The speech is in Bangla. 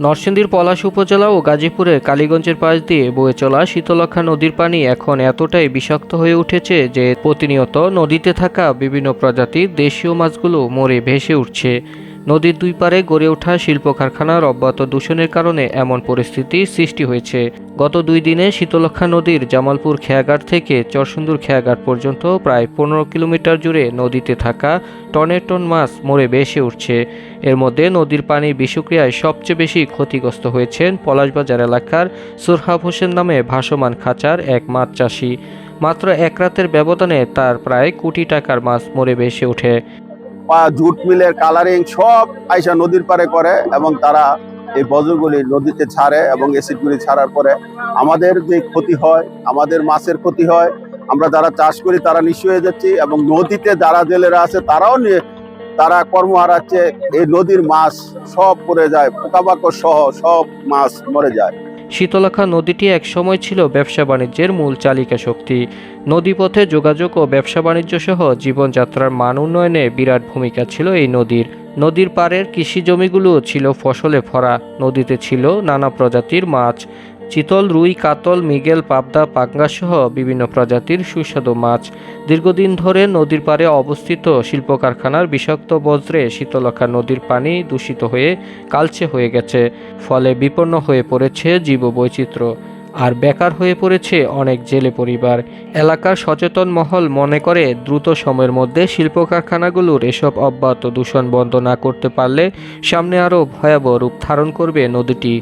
নরসিংদীর পলাশ উপজেলা ও গাজীপুরের কালীগঞ্জের পাশ দিয়ে বয়ে চলা শীতলক্ষ্যা নদীর পানি এখন এতটাই বিষাক্ত হয়ে উঠেছে যে প্রতিনিয়ত নদীতে থাকা বিভিন্ন প্রজাতির দেশীয় মাছগুলো মরে ভেসে উঠছে। নদীর দুই পারে গড়ে ওঠা শিল্প কারখানার অব্যাহত দূষণের কারণে এমন পরিস্থিতির সৃষ্টি হয়েছে। গত 2 দিনে শীতলক্ষ্যা নদীর জামালপুর খেয়াঘাট থেকে চরসুন্দর খেয়াঘাট পর্যন্ত প্রায় 15 কিলোমিটার জুড়ে নদীতে থাকা টনের টন মাছ মরে ভেসে উঠছে। এর মধ্যে নদীর পানির বিষক্রিয়ায় সবচেয়ে বেশি ক্ষতিগ্রস্ত হয়েছেন পলাশবাজার এলাকার সোরহাব হোসেন নামে ভাসমান খাঁচার এক মাছ চাষি। মাত্র এক রাতের ব্যবধানে তার প্রায় কোটি টাকার মাছ মরে ভেসে ওঠে। জুট মিলের কালারিং সব আইসা নদীর পারে করে এবং তারা এই বর্জ্যগুলি নদীতে ছাড়ে এবং অ্যাসিডগুলি ছাড়ার পরে আমাদের যে ক্ষতি হয়, আমাদের মাছের ক্ষতি হয়। আমরা যারা চাষ করি তারা নিঃস্ব হয়ে যাচ্ছি এবং নদীতে যারা জেলেরা আছে তারা কর্ম হারাচ্ছে। এই নদীর মাছ সব পড়ে যায়, পোকামাকড় সহ সব মাছ মরে যায়। শীতলক্ষ্যা নদীটি এক সময় ছিল ব্যবসা বাণিজ্যের মূল চালিকা শক্তি। নদীপথে যোগাযোগ ও ব্যবসা বাণিজ্য সহ জীবনযাত্রার মান উন্নয়নে বিরাট ভূমিকা ছিল এই নদীর। নদীর পাড়ের কৃষি জমিগুলো ছিল ফসলে ভরা। নদীতে ছিল নানা প্রজাতির মাছ, চিতল, রুই, কাতল, মৃগেল, পাবদা, পাঙ্গাস সহ বিভিন্ন প্রজাতির সুস্বাদু মাছ। দীর্ঘদিন ধরে নদীর পাড়ে অবস্থিত শিল্প কারখানার বিষাক্ত বজ্রে শীতলক্ষ্যা নদীর পানি দূষিত হয়ে কালচে হয়ে গেছে। ফলে বিপন্ন হয়ে পড়েছে জীববৈচিত্র্য আর বেকার হয়ে পড়েছে অনেক জেলে পরিবার। এলাকার সচেতন মহল মনে করে দ্রুত সময়ের মধ্যে শিল্প কারখানাগুলোর এসব অব্যাহত দূষণ বন্ধ না করতে পারলে সামনে আরও ভয়াবহ রূপ ধারণ করবে নদীটি।